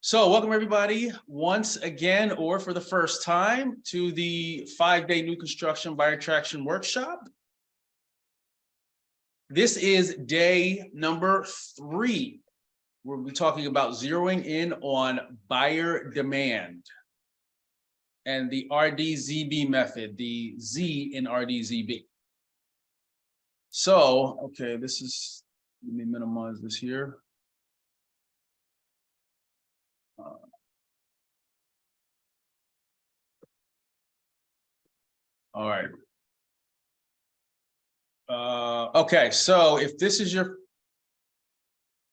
So welcome everybody once again, or for the first time, to the 5-day new construction buyer traction workshop. This is day number 3. We'll be talking about zeroing in on buyer demand and the RDZB method, the Z in RDZB. So, okay, let me minimize this here. All right. Okay, so if this is your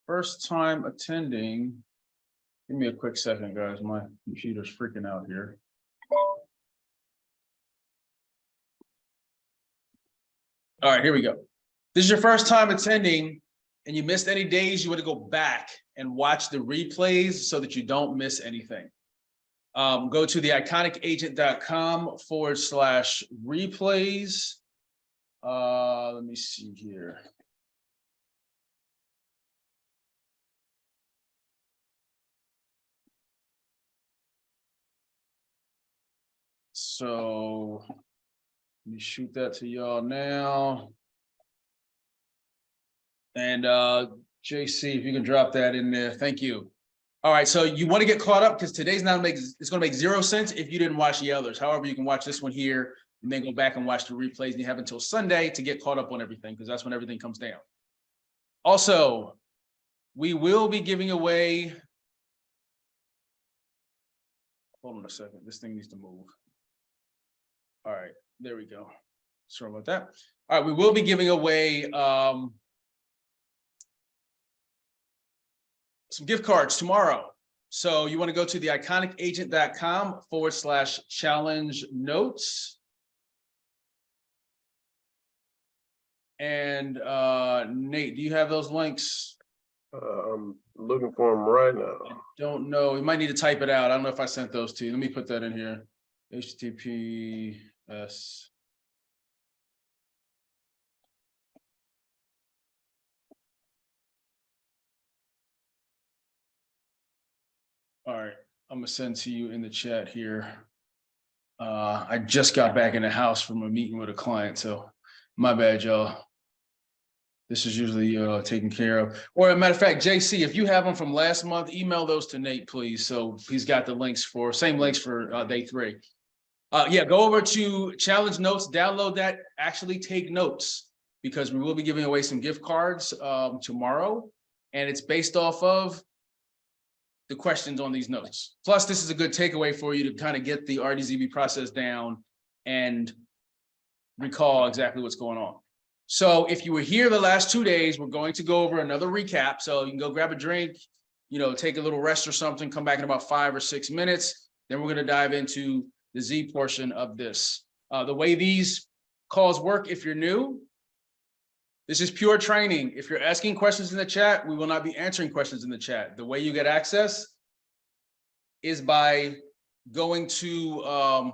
first time attending, give me a quick second, guys. My computer's freaking out here. All right, here we go. This is your first time attending and you missed any days, you want to go back and watch the replays so that you don't miss anything. Go to theiconicagent.com/replays. Let me see here. So let me shoot that to y'all now. And JC, if you can drop that in there, thank you. All right, so you want to get caught up because today's it's going to make 0 cents if you didn't watch the others. However, you can watch this one here and then go back and watch the replays. And you have until Sunday to get caught up on everything because that's when everything comes down. Also, we will be giving away. Hold on a second. This thing needs to move. All right, there we go. Sorry about that. All right, we will be giving away some gift cards tomorrow. So you want to go to theiconicagent.com/challenge notes. And Nate, do you have those links? I'm looking for them right now. I don't know. You might need to type it out. I don't know if I sent those to you. Let me put that in here. HTTPS. All right, I'm gonna send to you in the chat here. I just got back in the house from a meeting with a client, so my bad, y'all. This is usually taken care of. Or a matter of fact, JC, if you have them from last month, email those to Nate, please. So he's got the links same links for day 3. Yeah, go over to Challenge Notes, download that, actually take notes because we will be giving away some gift cards tomorrow. And it's based off of the questions on these notes. Plus, this is a good takeaway for you to kind of get the RDZB process down and recall exactly what's going on. So if you were here the last 2 days, we're going to go over another recap. So you can go grab a drink, take a little rest or something, come back in about 5 or 6 minutes. Then we're going to dive into the Z portion of this. The way these calls work, if you're new, this is pure training. If you're asking questions in the chat, we will not be answering questions in the chat. The way you get access is by going to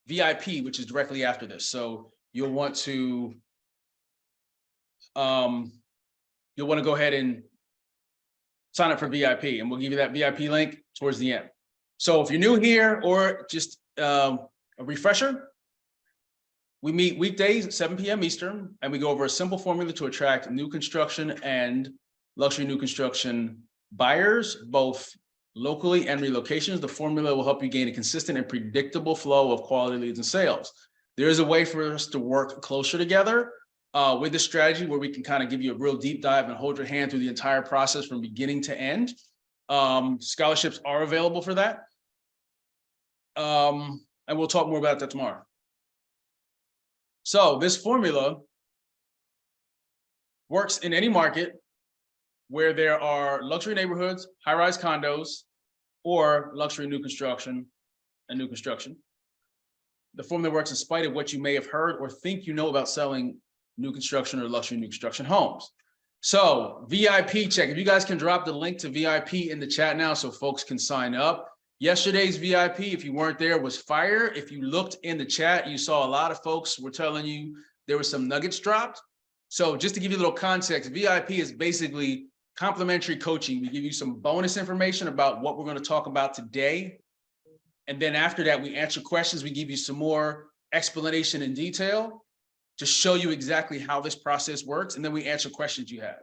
VIP, which is directly after this. So you'll want to go ahead and sign up for VIP, and we'll give you that VIP link towards the end. So if you're new here or just a refresher, we meet weekdays at 7 p.m. Eastern, and we go over a simple formula to attract new construction and luxury new construction buyers, both locally and relocations. The formula will help you gain a consistent and predictable flow of quality leads and sales. There is a way for us to work closer together with this strategy where we can kind of give you a real deep dive and hold your hand through the entire process from beginning to end. Scholarships are available for that. And we'll talk more about that tomorrow. So this formula works in any market where there are luxury neighborhoods, high-rise condos, or luxury new construction and new construction. The formula works in spite of what you may have heard or think you know about selling new construction or luxury new construction homes. So VIP check, if you guys can drop the link to VIP in the chat now so folks can sign up. Yesterday's VIP, if you weren't there, was fire. If you looked in the chat, you saw a lot of folks were telling you there were some nuggets dropped. So just to give you a little context, VIP is basically complimentary coaching. We give you some bonus information about what we're going to talk about today. And then after that, we answer questions. We give you some more explanation in detail to show you exactly how this process works. And then we answer questions you have.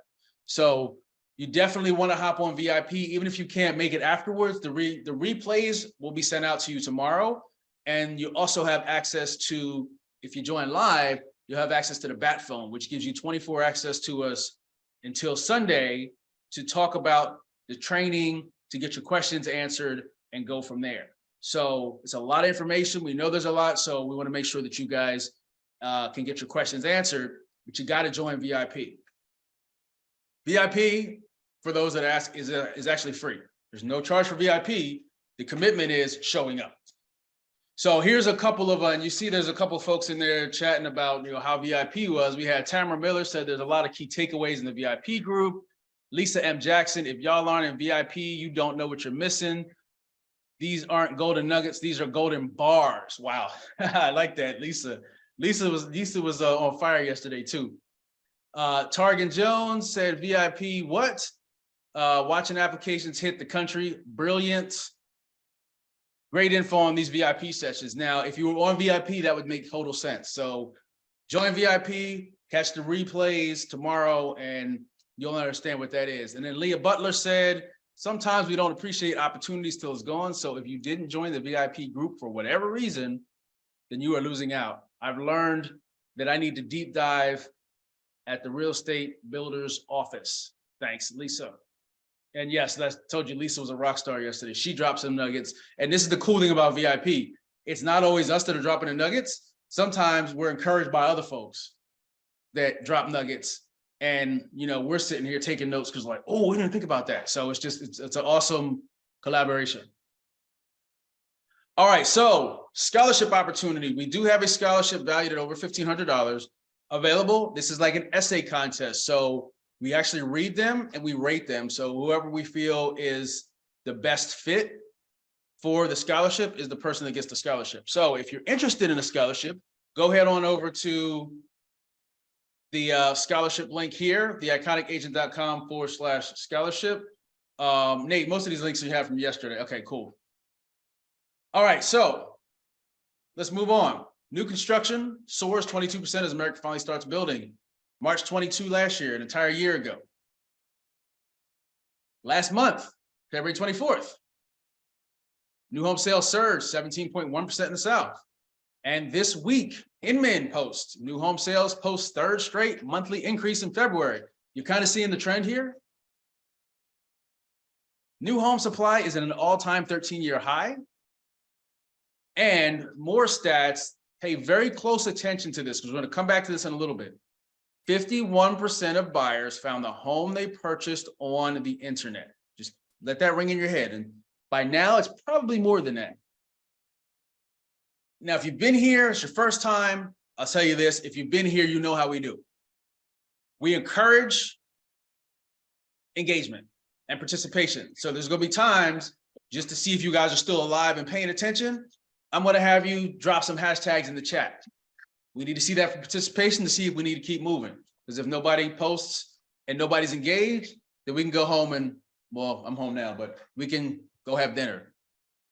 So you definitely want to hop on VIP, even if you can't make it afterwards. The replays will be sent out to you tomorrow. And you also have access to, if you join live, you'll have access to the bat phone, which gives you 24 access to us until Sunday to talk about the training, to get your questions answered and go from there. So it's a lot of information. We know there's a lot. So we want to make sure that you guys can get your questions answered, but you got to join VIP. VIP, for those that ask, is actually free. There's no charge for VIP. The commitment is showing up. So here's a couple of, and you see there's a couple of folks in there chatting about, how VIP was. We had Tamara Miller said there's a lot of key takeaways in the VIP group. Lisa M. Jackson, if y'all aren't in VIP, you don't know what you're missing. These aren't golden nuggets. These are golden bars. Wow. I like that, Lisa. Lisa was on fire yesterday too. Targan Jones said VIP, what? Watching applications hit the country. Brilliant. Great info on these VIP sessions. Now, if you were on VIP, that would make total sense. So join VIP, catch the replays tomorrow, and you'll understand what that is. And then Leah Butler said, sometimes we don't appreciate opportunities till it's gone. So if you didn't join the VIP group for whatever reason, then you are losing out. I've learned that I need to deep dive at the real estate builder's office. Thanks, Lisa. And yes, I told you Lisa was a rock star yesterday. She dropped some nuggets. And this is the cool thing about VIP. It's not always us that are dropping the nuggets. Sometimes we're encouraged by other folks that drop nuggets. And, we're sitting here taking notes because like, oh, we didn't think about that. So it's an awesome collaboration. All right, so scholarship opportunity. We do have a scholarship valued at over $1,500 available. This is like an essay contest. So we actually read them and we rate them. So whoever we feel is the best fit for the scholarship is the person that gets the scholarship. So if you're interested in a scholarship, go ahead on over to the scholarship link here, theiconicagent.com/scholarship. Nate, most of these links you have from yesterday. Okay, cool. All right, so let's move on. New construction soars 22% as America finally starts building. March 22 last year, an entire year ago. Last month, February 24th, new home sales surged 17.1% in the South. And this week, Inman posts, new home sales post third straight monthly increase in February. You're kind of seeing the trend here. New home supply is at an all-time 13-year high. And more stats pay very close attention to this because we're going to come back to this in a little bit. 51% of buyers found the home they purchased on the internet. Just let that ring in your head. And by now, it's probably more than that. Now, if you've been here, it's your first time, I'll tell you this. If you've been here, you know how we do. We encourage engagement and participation. So there's going to be times just to see if you guys are still alive and paying attention. I'm going to have you drop some hashtags in the chat. We need to see that for participation to see if we need to keep moving. Because if nobody posts and nobody's engaged, then we can go home and, well, I'm home now, but we can go have dinner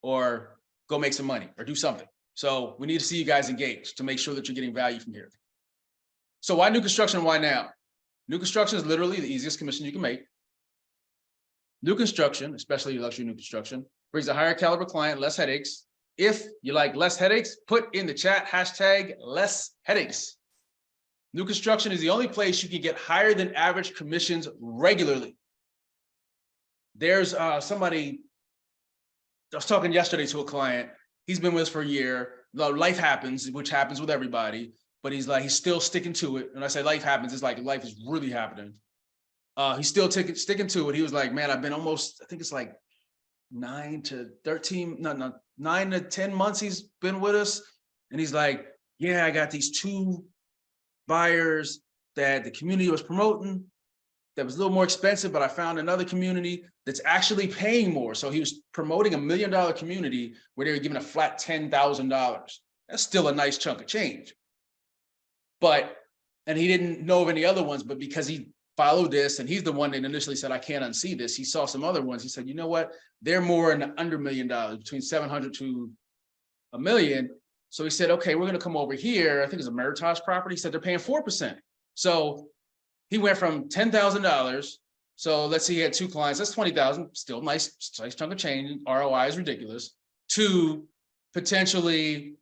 or go make some money or do something. So we need to see you guys engaged to make sure that you're getting value from here. So why new construction and why now? New construction is literally the easiest commission you can make. New construction, especially luxury new construction, brings a higher caliber client, less headaches. If you like less headaches, put in the chat hashtag less headaches. New construction is the only place you can get higher than average commissions regularly. There's somebody, I was talking yesterday to a client. He's been with us for a year. Life happens, which happens with everybody, but he's still sticking to it. And I say life happens, it's like life is really happening. He's still sticking to it. He was like, man, I've been almost, I think it's like 9 to 10 months he's been with us. And he's like, yeah, I got these 2 buyers that the community was promoting that was a little more expensive, but I found another community that's actually paying more. So he was promoting $1 million community where they were giving a flat $10,000. That's still a nice chunk of change. And he didn't know of any other ones, but because he follow this. And he's the one that initially said, I can't unsee this. He saw some other ones. He said, you know what? They're more in the under $1 million, between 700 to $1 million. So he said, okay, we're going to come over here. I think it's a Meritage property. He said they're paying 4%. So he went from $10,000. So let's say he had 2 clients. That's 20,000. Still nice chunk of change. ROI is ridiculous. To potentially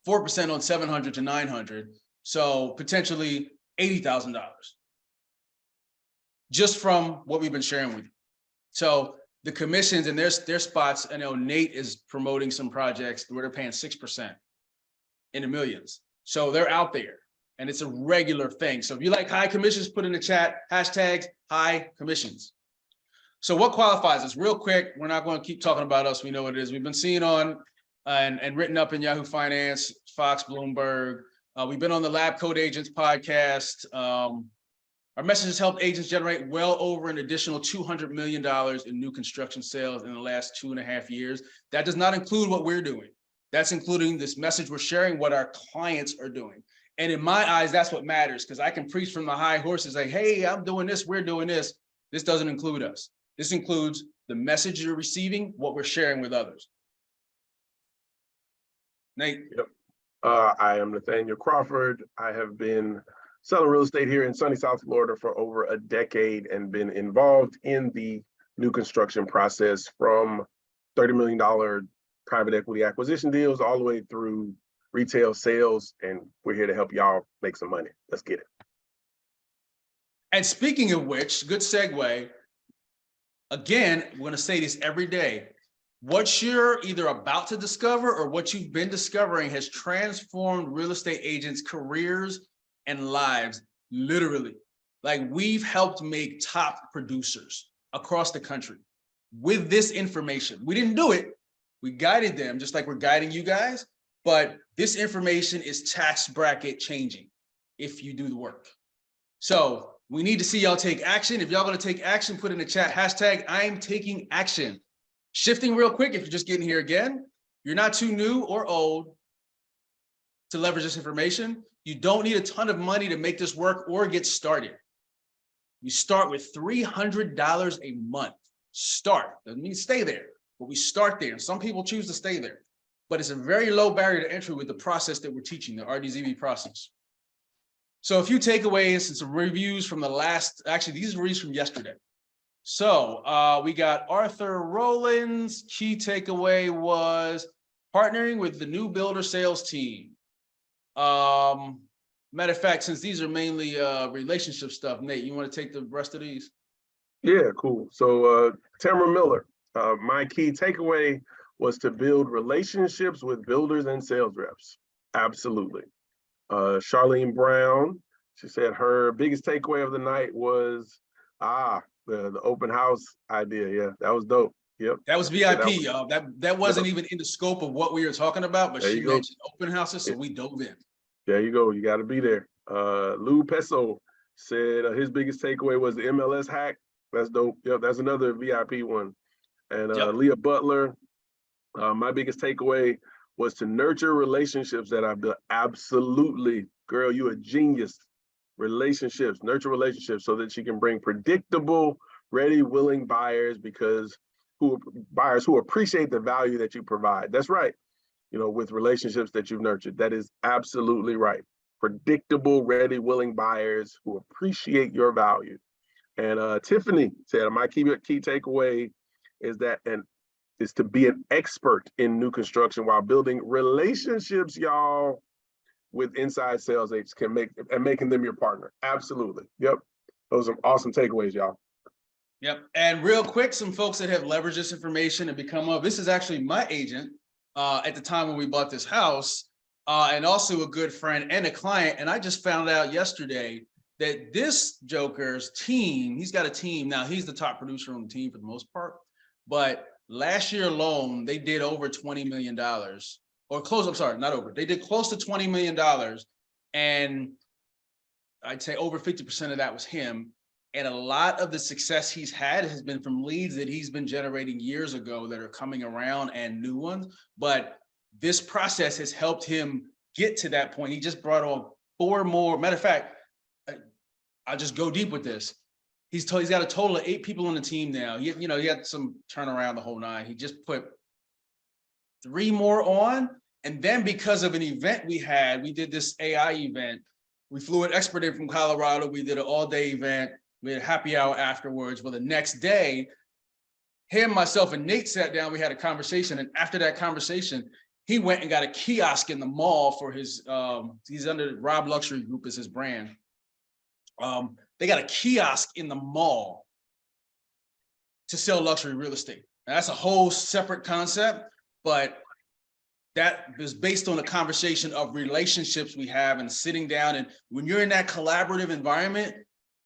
4% on 700 to 900. So potentially $80,000 just from what we've been sharing with you. So the commissions and their spots, I know Nate is promoting some projects where they're paying 6% in the millions. So they're out there and it's a regular thing. So if you like high commissions, put in the chat, hashtags high commissions. So what qualifies us? Real quick, we're not going to keep talking about us. We know what it is. We've been seeing on and written up in Yahoo Finance, Fox, Bloomberg. We've been on the Lab Code Agents podcast. Our message has helped agents generate well over an additional $200 million in new construction sales in the last 2.5 years. That does not include what we're doing. That's including this message we're sharing, what our clients are doing. And in my eyes, that's what matters, because I can preach from the high horses like, hey, I'm doing this, we're doing this. This doesn't include us. This includes the message you're receiving, what we're sharing with others. Nate. Yep. I am Nathaniel Crawford. I have been selling real estate here in sunny South Florida for over a decade and been involved in the new construction process from $30 million private equity acquisition deals all the way through retail sales. And we're here to help y'all make some money. Let's get it. And speaking of which, good segue. Again, we're going to say this every day. What you're either about to discover or what you've been discovering has transformed real estate agents' careers and lives, literally. Like, we've helped make top producers across the country with this information. We didn't do it. We guided them just like we're guiding you guys, but this information is tax bracket changing if you do the work. So we need to see y'all take action. If y'all gonna take action, put in the chat, hashtag I'm taking action. Shifting real quick, if you're just getting here again, you're not too new or old to leverage this information. You don't need a ton of money to make this work or get started. You start with $300 a month. Start, doesn't mean stay there, but we start there. Some people choose to stay there, but it's a very low barrier to entry with the process that we're teaching, the RDZB process. So a few takeaways and some reviews from the last, actually these are reviews from yesterday. So we got Arthur Rollins. Key takeaway was partnering with the new builder sales team. Matter of fact, since these are mainly relationship stuff, Nate, you want to take the rest of these? Yeah, cool. So Tamara Miller, my key takeaway was to build relationships with builders and sales reps. Absolutely. Charlene Brown, she said her biggest takeaway of the night was the open house idea. Yeah, that was dope. Yep. That was VIP, y'all. That wasn't even in the scope of what we were talking about, but she mentioned open houses, so we dove in. There you go. You got to be there. Lou Peso said his biggest takeaway was the MLS hack. That's dope. Yep, that's another VIP one. And Leah Butler, my biggest takeaway was to nurture relationships that I've built. Absolutely, girl, you a genius. Relationships, nurture relationships so that you can bring predictable, ready, willing buyers buyers who appreciate the value that you provide. That's right. You know, with relationships that you've nurtured. That is absolutely right. Predictable, ready, willing buyers who appreciate your value. And Tiffany said, my key takeaway is is to be an expert in new construction while building relationships, y'all, with inside sales agents making them your partner. Absolutely. Yep. Those are awesome takeaways, y'all. Yep. And real quick, some folks that have leveraged this information and become this is actually my agent at the time when we bought this house, and also a good friend and a client. And I just found out yesterday that this Joker's team, he's got a team now. He's the top producer on the team for the most part, but last year alone, they did over $20 million. Or close, I'm sorry, not over. They did close to $20 million. And I'd say over 50% of that was him. And a lot of the success he's had has been from leads that he's been generating years ago that are coming around and new ones. But this process has helped him get to that point. He just brought on 4 more. Matter of fact, I'll just go deep with this. He's got a total of 8 people on the team now. He had some turnaround the whole 9. He just put 3 more on. And then because of an event we did this AI event. We flew an expert in from Colorado. We did an all-day event. We had a happy hour afterwards. Well, the next day, him, myself, and Nate sat down. We had a conversation. And after that conversation, he went and got a kiosk in the mall for his, he's under Rob Luxury Group is his brand. They got a kiosk in the mall to sell luxury real estate. Now, that's a whole separate concept, but that is based on a conversation of relationships we have and sitting down. And when you're in that collaborative environment,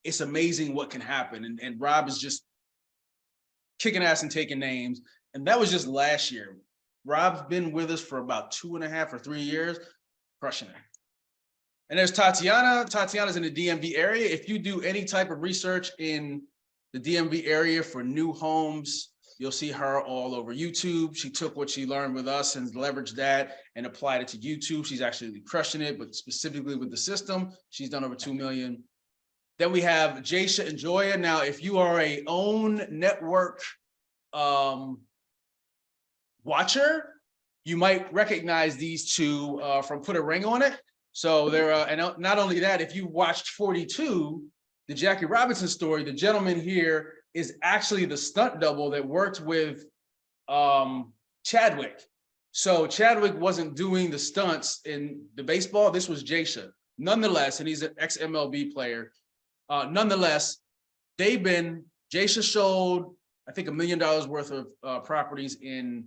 it's amazing what can happen. And Rob is just kicking ass and taking names. And that was just last year. Rob's been with us for about 2.5 or 3 years, crushing it. And there's Tatiana. Tatiana's in the DMV area. If you do any type of research in the DMV area for new homes, you'll see her all over YouTube. She took what she learned with us and leveraged that and applied it to YouTube. She's actually crushing it, but specifically with the system, she's done over 2 million. Then we have Jaysha and Joya. Now, if you are a own network watcher, you might recognize these two from Put a Ring on It. So they're, and not only that, if you watched 42, the Jackie Robinson story, the gentleman here is actually the stunt double that worked with Chadwick. So Chadwick wasn't doing the stunts in the baseball. This was Jaysha. Nonetheless, and he's an ex-MLB player. Nonetheless, Jaysha showed, I think, $1 million worth of properties in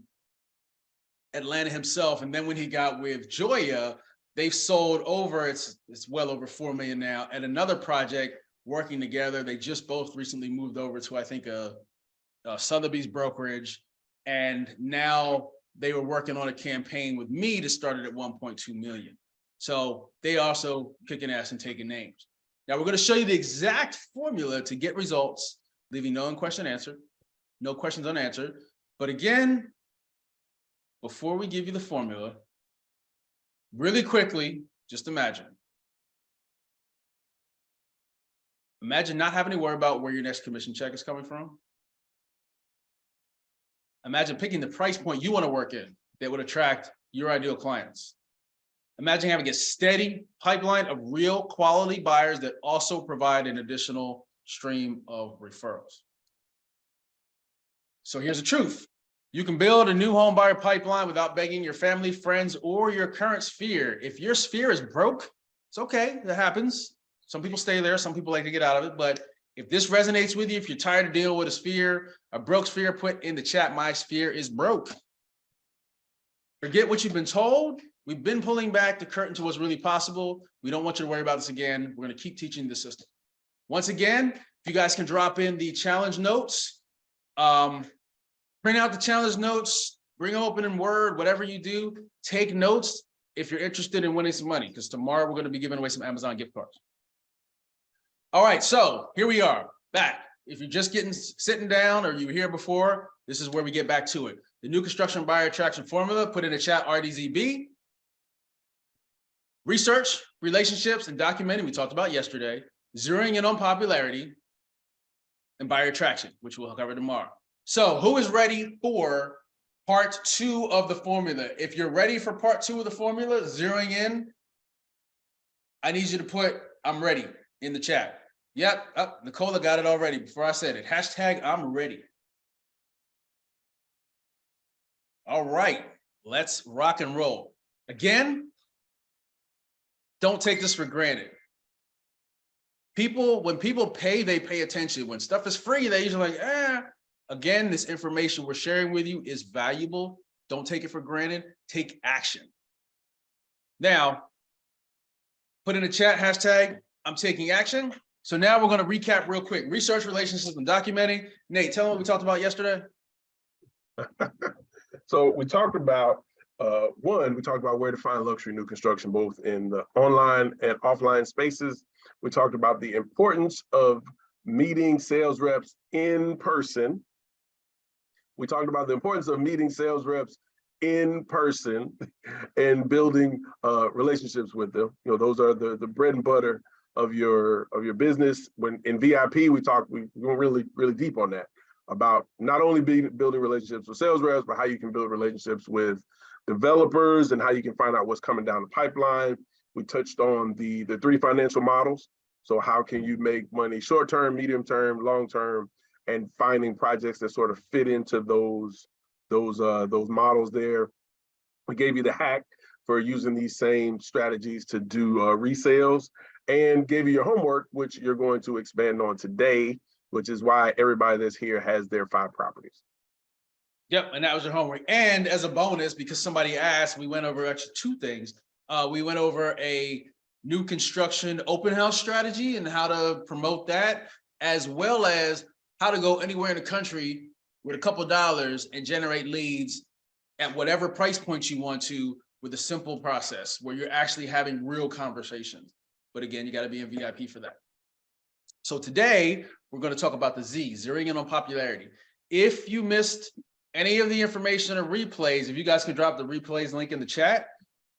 Atlanta himself. And then when he got with Joya, they've sold over, it's well over 4 million now at another project working together. They just both recently moved over to, I think, a Sotheby's brokerage. And now they were working on a campaign with me to start it at 1.2 million. So they also kicking ass and taking names. Now we're going to show you the exact formula to get results, leaving no questions unanswered. But again, before we give you the formula, really quickly, just imagine not having to worry about where your next commission check is coming from. Imagine picking the price point you want to work in that would attract your ideal clients. Imagine having a steady pipeline of real quality buyers that also provide an additional stream of referrals. So here's the truth. You can build a new home buyer pipeline without begging your family, friends, or your current sphere. If your sphere is broke, it's okay, that happens. Some people stay there, some people like to get out of it, but if this resonates with you, if you're tired of dealing with a broke sphere, put in the chat, my sphere is broke. Forget what you've been told. We've been pulling back the curtain to what's really possible. We don't want you to worry about this again. We're going to keep teaching the system. Once again, if you guys can drop in the challenge notes, print out the challenge notes, bring them open in Word, whatever you do, take notes if you're interested in winning some money, because tomorrow we're going to be giving away some Amazon gift cards. All right, so here we are back. If you're just sitting down or you were here before, this is where we get back to it. The new construction buyer attraction formula, put in the chat RDZB. Research, relationships, and documenting, we talked about yesterday. Zeroing in on popularity and buyer attraction, which we'll cover tomorrow. So who is ready for part 2 of the formula? If you're ready for part 2 of the formula, zeroing in, I need you to put I'm ready in the chat. Yep, Nicola got it already before I said it. Hashtag I'm ready. All right, let's rock and roll. Again, don't take this for granted. When people pay, they pay attention. When stuff is free, they usually like, eh. Again, this information we're sharing with you is valuable. Don't take it for granted. Take action. Now, put in the chat, hashtag I'm taking action. So now we're going to recap real quick. Research, relationships, and documenting. Nate, tell them what we talked about yesterday. So we talked about, we talked about where to find luxury new construction, both in the online and offline spaces. We talked about the importance of meeting sales reps in person. We talked about the importance of meeting sales reps in person and building relationships with them. You know, those are the bread and butter of your business. When in VIP, we went really deep on that about not only building relationships with sales reps, but how you can build relationships with developers and how you can find out what's coming down the pipeline. We touched on the 3 financial models. So how can you make money short-term, medium-term, long-term, and finding projects that sort of fit into those models there. We gave you the hack for using these same strategies to do resales, and gave you your homework, which you're going to expand on today, which is why everybody that's here has their 5 properties. Yep, and that was your homework. And as a bonus, because somebody asked, we went over actually 2 things. We went over a new construction open house strategy and how to promote that, as well as how to go anywhere in the country with a couple dollars and generate leads at whatever price point you want to, with a simple process where you're actually having real conversations. But again, you got to be in VIP for that. So today we're going to talk about the Z, zeroing in on popularity. If you missed any of the information or replays, if you guys could drop the replays link in the chat,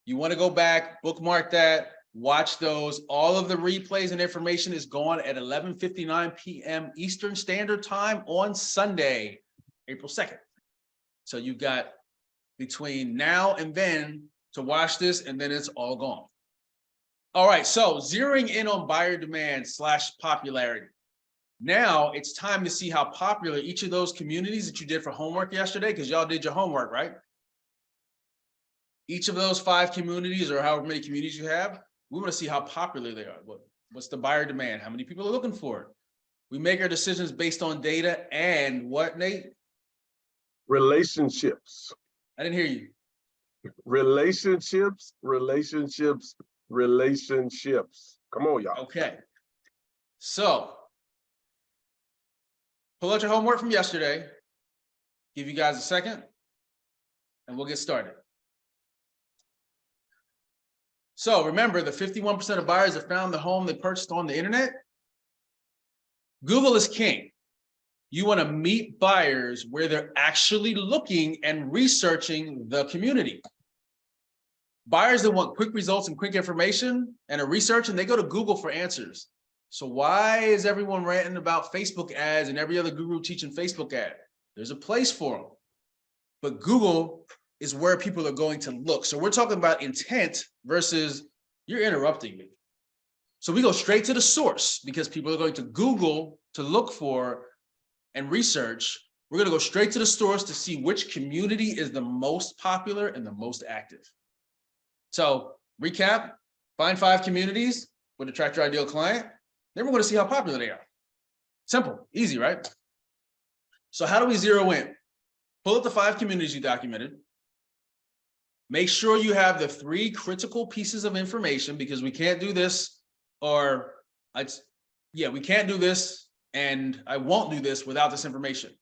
you want to go back, bookmark that, watch those. All of the replays and information is going at 11:59 p.m. Eastern Standard Time on Sunday, April 2nd. So you've got between now and then to watch this, and then it's all gone. All right, so zeroing in on buyer demand / popularity. Now it's time to see how popular each of those communities that you did for homework yesterday, because y'all did your homework, right? Each of those 5 communities, or however many communities you have, we want to see how popular they are. What's the buyer demand? How many people are looking for it? We make our decisions based on data and what, Nate? Relationships. I didn't hear you. Relationships. Come on, y'all. Okay. So pull out your homework from yesterday. Give you guys a second and we'll get started. So remember, the 51% of buyers that found the home they purchased on the internet. Google is king. You want to meet buyers where they're actually looking and researching the community. Buyers that want quick results and quick information and a research, and they go to Google for answers. So why is everyone ranting about Facebook ads and every other guru teaching Facebook ad? There's a place for them. But Google is where people are going to look. So we're talking about intent versus you're interrupting me. So we go straight to the source because people are going to Google to look for and research. We're going to go straight to the source to see which community is the most popular and the most active. So recap, find 5 communities would attract your ideal client. Then we're going to see how popular they are. Simple, easy, right? So how do we zero in? Pull up the 5 communities you documented. Make sure you have the 3 critical pieces of information, because we can't do this, we can't do this, and I won't do this without this information.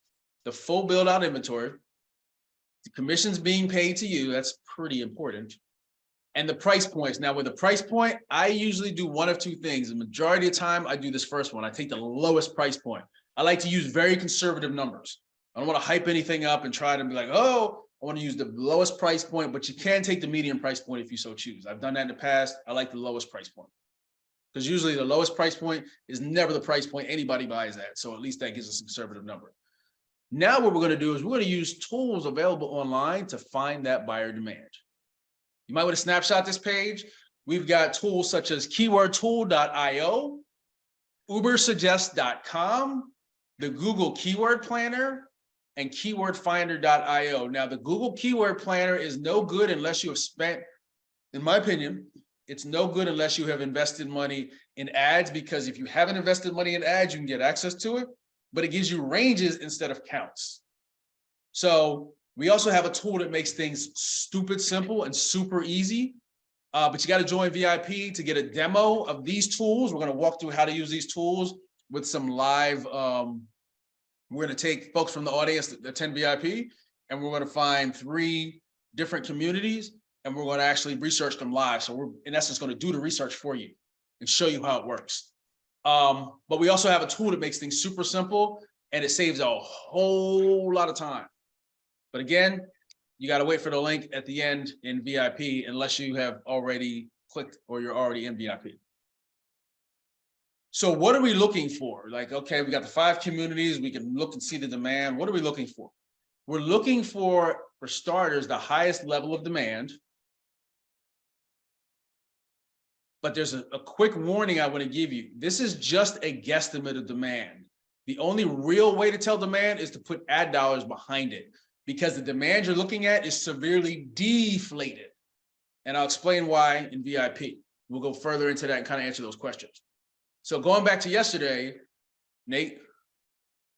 The full build out inventory, the commissions being paid to you, that's pretty important. And the price points. Now with the price point, I usually do one of 2 things. The majority of the time I do this first one. I take the lowest price point. I like to use very conservative numbers. I don't want to hype anything up and try to be like, oh, I want to use the lowest price point, but you can take the medium price point if you so choose. I've done that in the past. I like the lowest price point, because usually the lowest price point is never the price point anybody buys at. So at least that gives us a conservative number. Now what we're going to do is we're going to use tools available online to find that buyer demand. You might want to snapshot this page. We've got tools such as keywordtool.io, ubersuggest.com, the Google Keyword Planner, and keywordfinder.io. Now, the Google Keyword Planner is no good unless you have spent, in my opinion, it's no good unless you have invested money in ads, because if you haven't invested money in ads, you can get access to it, but it gives you ranges instead of counts. So we also have a tool that makes things stupid simple and super easy, but you got to join VIP to get a demo of these tools. We're going to walk through how to use these tools with some live, we're going to take folks from the audience that attend VIP, and we're going to find 3 different communities, and we're going to actually research them live. So we're, in essence, going to do the research for you and show you how it works. But we also have a tool that makes things super simple, and it saves a whole lot of time. But again, you got to wait for the link at the end in VIP unless you have already clicked or you're already in VIP. So what are we looking for? Like, okay, we got the 5 communities, we can look and see the demand. What are we looking for? We're looking for starters, the highest level of demand. But there's a quick warning I want to give you. This is just a guesstimate of demand. The only real way to tell demand is to put ad dollars behind it, because the demand you're looking at is severely deflated. And I'll explain why in VIP. We'll go further into that and kind of answer those questions. So going back to yesterday, Nate.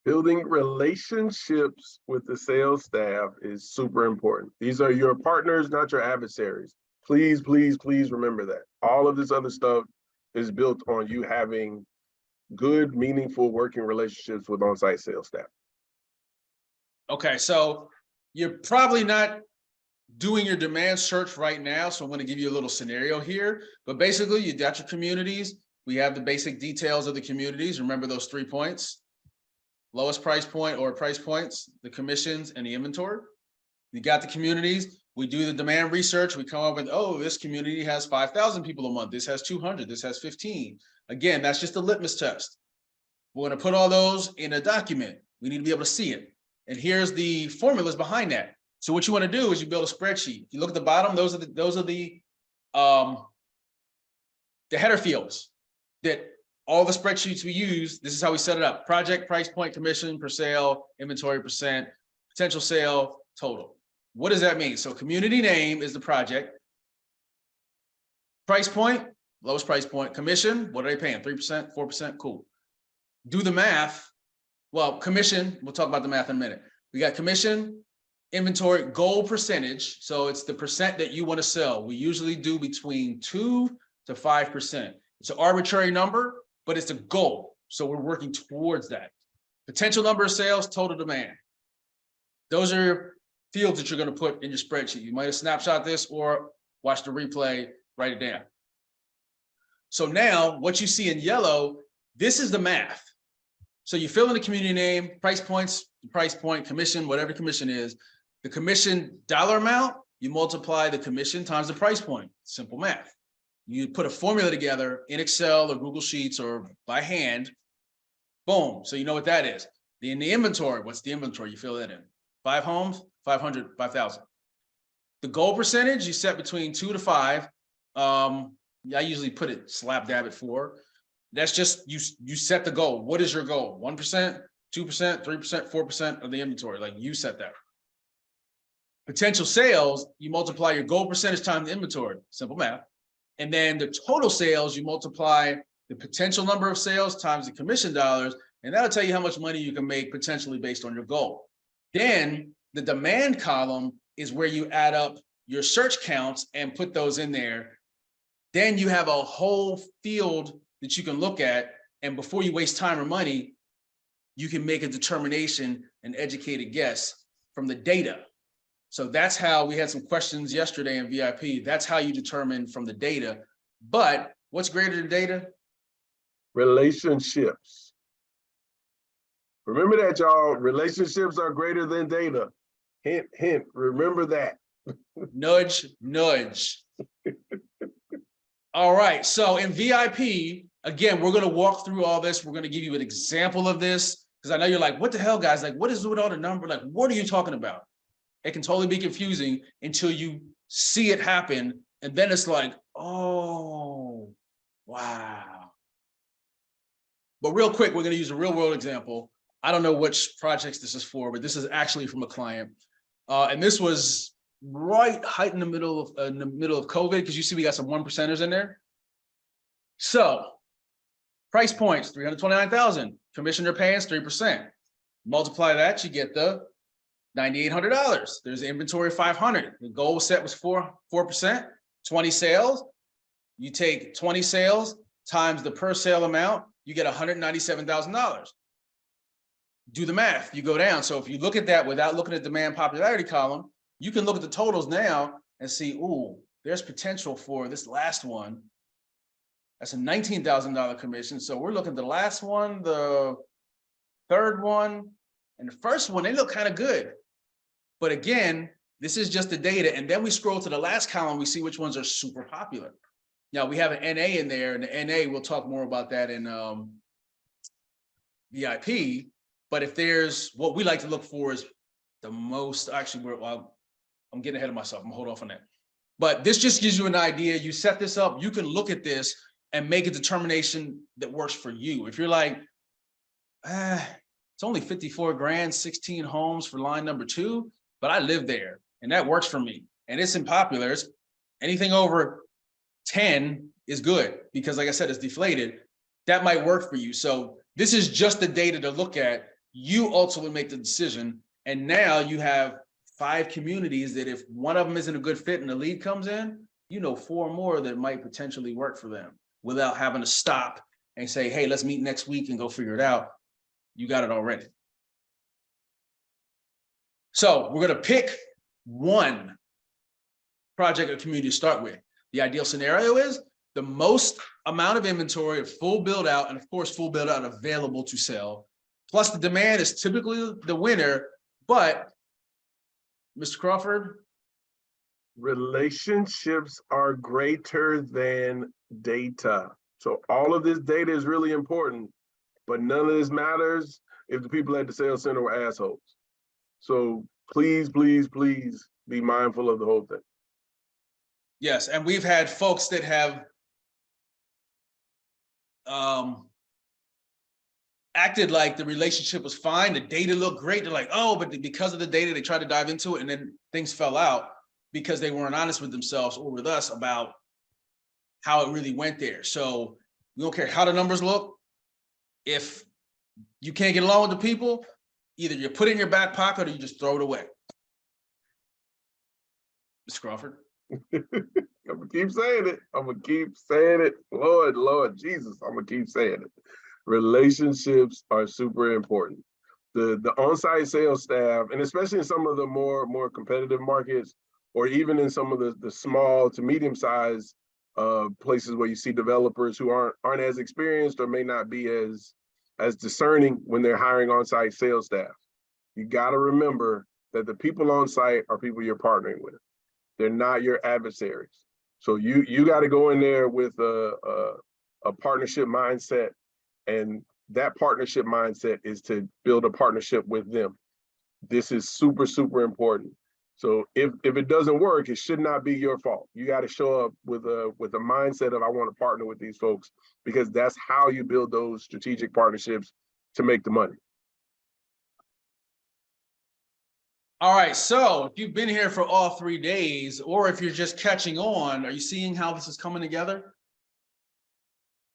Building relationships with the sales staff is super important. These are your partners, not your adversaries. Please, please, please remember that. All of this other stuff is built on you having good, meaningful working relationships with on-site sales staff. Okay, so you're probably not doing your demand search right now, so I'm going to give you a little scenario here. But basically, you got your communities. We have the basic details of the communities. Remember those 3 points: lowest price point or price points, the commissions, and the inventory. You got the communities. We do the demand research. We come up with, oh, this community has 5,000 people a month. This has 200. This has 15. Again, that's just a litmus test. We're going to put all those in a document. We need to be able to see it. And here's the formulas behind that. So what you want to do is you build a spreadsheet. You look at the bottom, those are the header fields that all the spreadsheets we use. This is how we set it up: project, price point, commission, per sale, inventory percent, potential sale, total. What does that mean? So community name is the project. Price point, lowest price point. Commission, what are they paying? 3%, 4%, cool. Do the math. Well, commission, we'll talk about the math in a minute. We got commission, inventory, goal percentage. So it's the percent that you want to sell. We usually do between 2 to 5%. It's an arbitrary number, but it's a goal. So we're working towards that. Potential number of sales, total demand. Those are fields that you're going to put in your spreadsheet. You might have snapshot this or watch the replay, write it down. So now what you see in yellow, this is the math. So you fill in the community name, price points, price point, commission, whatever commission is. The commission dollar amount, you multiply the commission times the price point. Simple math. You put a formula together in Excel or Google Sheets or by hand. Boom. So you know what that is. In the inventory, what's the inventory? You fill that in. 5 homes, 500, 5,000. The goal percentage you set between 2 to 5. I usually put it slap dab at 4. That's just you set the goal. What is your goal? 1%, 2%, 3%, 4% of the inventory. Like, you set that. Potential sales, you multiply your goal percentage times the inventory. Simple math. And then the total sales, you multiply the potential number of sales times the commission dollars, and that'll tell you how much money you can make potentially based on your goal. Then the demand column is where you add up your search counts and put those in there. Then you have a whole field that you can look at, and before you waste time or money, you can make a determination, an educated guess from the data. So that's how we had some questions yesterday in VIP. That's how you determine from the data. But what's greater than data? Relationships. Remember that, y'all. Relationships are greater than data. Hint, hint. Remember that. Nudge, nudge. All right. So in VIP, again, we're going to walk through all this. We're going to give you an example of this, because I know you're like, what the hell, guys? Like, what is with all the number? Like, what are you talking about? It can totally be confusing until you see it happen. And then it's like, oh, wow. But real quick, we're going to use a real world example. I don't know which projects this is for, but this is actually from a client. And this was right in the middle of COVID, because you see we got some 1%ers in there. So price points, 329,000. Commission they're paying is 3%. Multiply that, you get the $9,800. There's an inventory of 500. The goal set was 4%, 20 sales. You take 20 sales times the per sale amount, you get $197,000. Do the math, you go down. So if you look at that without looking at demand popularity column, you can look at the totals now and see, ooh, there's potential for this last one. That's a $19,000 commission. So we're looking at the last one, the third one, and the first one, they look kind of good. But again, this is just the data. And then we scroll to the last column, we see which ones are super popular. Now we have an NA in there, and the NA, we'll talk more about that in VIP. But if there's, what we like to look for is the most, actually, I'm getting ahead of myself. I'm gonna hold off on that. But this just gives you an idea. You set this up, you can look at this and make a determination that works for you. If you're like, it's only 54 grand, 16 homes for line number 2, but I live there and that works for me. And it's unpopular. It's anything over 10 is good because, like I said, it's deflated. That might work for you. So this is just the data to look at. You ultimately make the decision. And now you have 5 communities that if one of them isn't a good fit and the lead comes in, you know 4 more that might potentially work for them without having to stop and say, hey, let's meet next week and go figure it out. You got it already. So we're going to pick one project or community to start with. The ideal scenario is the most amount of inventory of full build out, and of course, full build out available to sell. Plus the demand is typically the winner, but Mr. Crawford? Relationships are greater than data. So all of this data is really important, but none of this matters if the people at the sales center were assholes. So please, please, please be mindful of the whole thing. Yes, and we've had folks that have acted like the relationship was fine, the data looked great. They're like, oh, but because of the data, they tried to dive into it and then things fell out because they weren't honest with themselves or with us about how it really went there. So we don't care how the numbers look. If you can't get along with the people, either you put it in your back pocket or you just throw it away. Mr. Crawford? I'm gonna keep saying it. I'm gonna keep saying it. Lord Jesus, I'm gonna keep saying it. Relationships are super important. The on-site sales staff, and especially in some of the more competitive markets, or even in some of the small to medium-sized places where you see developers who aren't as experienced or may not be as discerning when they're hiring on-site sales staff. You got to remember that the people on site are people you're partnering with. They're not your adversaries. So you got to go in there with a partnership mindset, and that partnership mindset is to build a partnership with them. This is super, super important. So if it doesn't work, it should not be your fault. You got to show up with a mindset of I want to partner with these folks, because that's how you build those strategic partnerships to make the money. All right, so if you've been here for all 3 days, or if you're just catching on, are you seeing how this is coming together?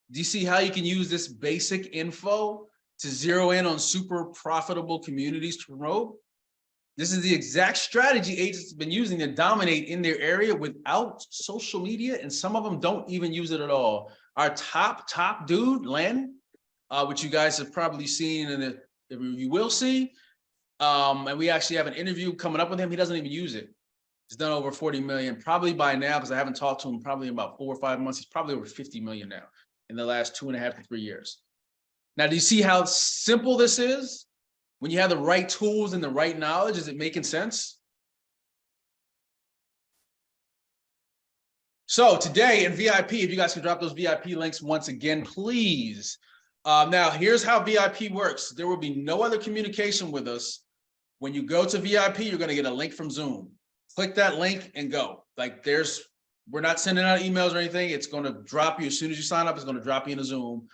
Do you see how you can use this basic info to zero in on super profitable communities to promote? This is the exact strategy agents have been using to dominate in their area without social media, and some of them don't even use it at all. Our top dude, Len, which you guys have probably seen and you will see, and we actually have an interview coming up with him. He doesn't even use it. He's done over 40 million, probably by now, because I haven't talked to him probably in about 4 or 5 months. He's probably over 50 million now in the last 2.5 to 3 years. Now, do you see how simple this is? When you have the right tools and the right knowledge, is it making sense? So today in VIP, if you guys can drop those VIP links once again, please. Now, here's how VIP works. There will be no other communication with us. When you go to VIP, you're going to get a link from Zoom. Click that link and go. Like we're not sending out emails or anything. It's going to drop you as soon as you sign up. It's going to drop you into Zoom.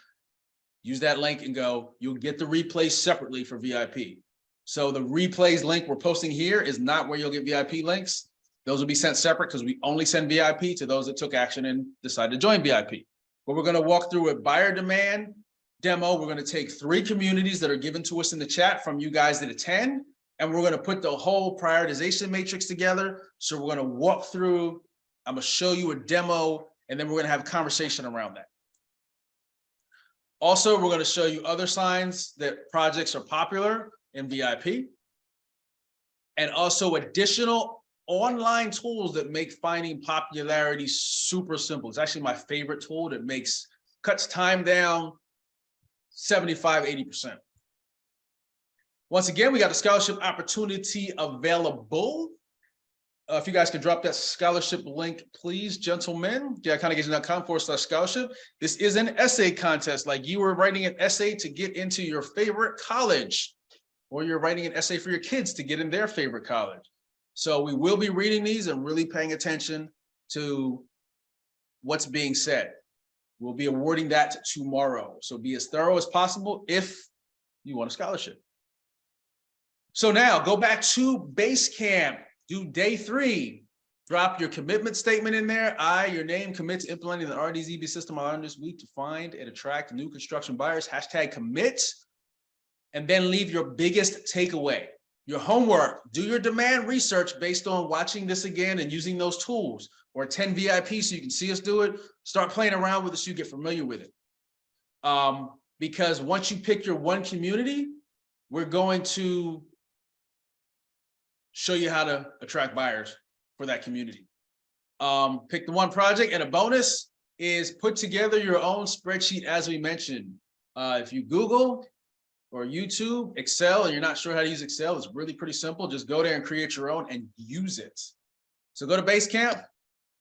Use that link and go. You'll get the replays separately for VIP. So the replays link we're posting here is not where you'll get VIP links. Those will be sent separate because we only send VIP to those that took action and decided to join VIP. But we're going to walk through a buyer demand demo. We're going to take 3 communities that are given to us in the chat from you guys that attend, and we're going to put the whole prioritization matrix together. So we're going to walk through, I'm going to show you a demo, and then we're going to have a conversation around that. Also, we're going to show you other signs that projects are popular in VIP, and also additional online tools that make finding popularity super simple. It's actually my favorite tool that cuts time down 75, 80%. Once again, we got a scholarship opportunity available. if you guys could drop that scholarship link, please, gentlemen, GuyKindaGator.com/scholarship. This is an essay contest, like you were writing an essay to get into your favorite college, or you're writing an essay for your kids to get in their favorite college. So we will be reading these and really paying attention to what's being said. We'll be awarding that tomorrow. So be as thorough as possible if you want a scholarship. So now go back to Basecamp, do day 3. Drop your commitment statement in there. Your name, commit to implementing the RDZB system I learned this week to find and attract new construction buyers, #commit, and then leave your biggest takeaway. Your homework, do your demand research based on watching this again and using those tools, or attend VIP so you can see us do it. Start playing around with it so you get familiar with it. Because once you pick your one community, we're going to show you how to attract buyers for that community. Pick the one project, and a bonus is put together your own spreadsheet, as we mentioned. If you Google or YouTube Excel and you're not sure how to use Excel, it's really pretty simple. Just go there and create your own and use it. So go to Basecamp,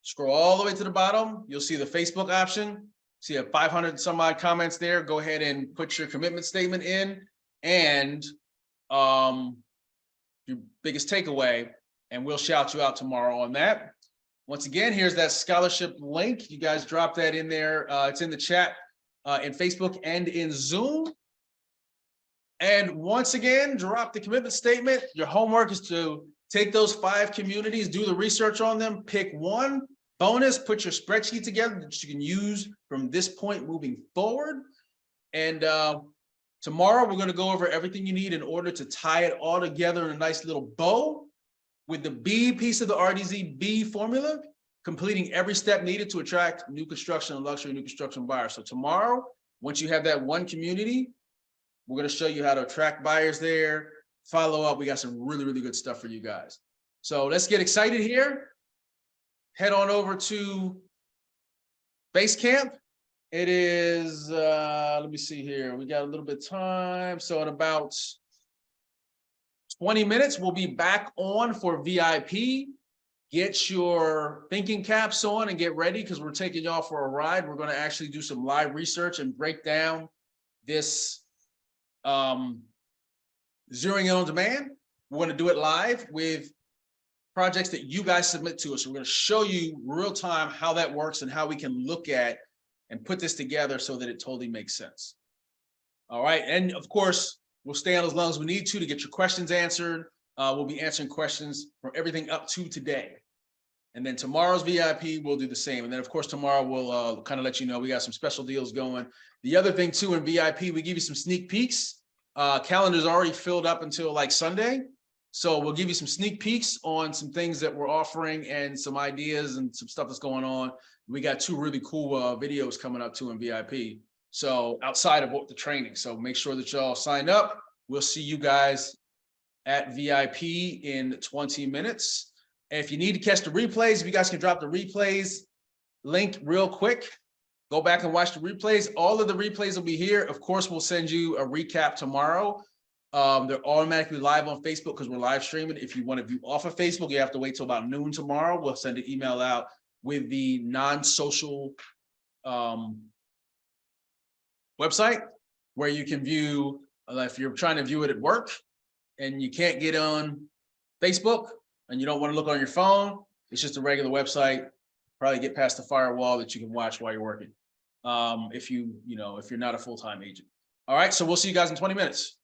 scroll all the way to the bottom. You'll see the Facebook option. See a 500 some odd comments there. Go ahead and put your commitment statement in and your biggest takeaway, and we'll shout you out tomorrow on that. Once again, here's that scholarship link. You guys drop that in there. It's in the chat in Facebook and in Zoom. And once again, drop the commitment statement. Your homework is to take those 5 communities, do the research on them, pick one. Bonus, put your spreadsheet together that you can use from this point moving forward. And tomorrow, we're going to go over everything you need in order to tie it all together in a nice little bow with the B piece of the RDZB formula, completing every step needed to attract new construction and luxury new construction buyers. So tomorrow, once you have that one community, we're going to show you how to attract buyers there, follow up. We got some really, really good stuff for you guys. So let's get excited here. Head on over to Basecamp. It is, let me see here. We got a little bit of time. So in about 20 minutes, we'll be back on for VIP. Get your thinking caps on and get ready, because we're taking y'all for a ride. We're going to actually do some live research and break down this zeroing in on demand. We're going to do it live with projects that you guys submit to us. We're going to show you real time how that works and how we can look at and put this together so that it totally makes sense. All right. And of course, we'll stay on as long as we need to get your questions answered. We'll be answering questions from everything up to today. And then tomorrow's VIP, we'll do the same. And then of course, tomorrow we'll kind of let you know we got some special deals going. The other thing too, in VIP, we give you some sneak peeks. Calendar's already filled up until like Sunday. So we'll give you some sneak peeks on some things that we're offering and some ideas and some stuff that's going on. We got 2 really cool videos coming up too in VIP. So outside of the training. So make sure that y'all sign up. We'll see you guys at VIP in 20 minutes. And if you need to catch the replays, if you guys can drop the replays link real quick, go back and watch the replays. All of the replays will be here. Of course, we'll send you a recap tomorrow. They're automatically live on Facebook because we're live streaming. If you want to view off of Facebook, you have to wait till about noon tomorrow. We'll send an email out with the non-social website where you can view, if you're trying to view it at work and you can't get on Facebook and you don't want to look on your phone, it's just a regular website. Probably get past the firewall that you can watch while you're working. If you're not a full-time agent. All right, so we'll see you guys in 20 minutes.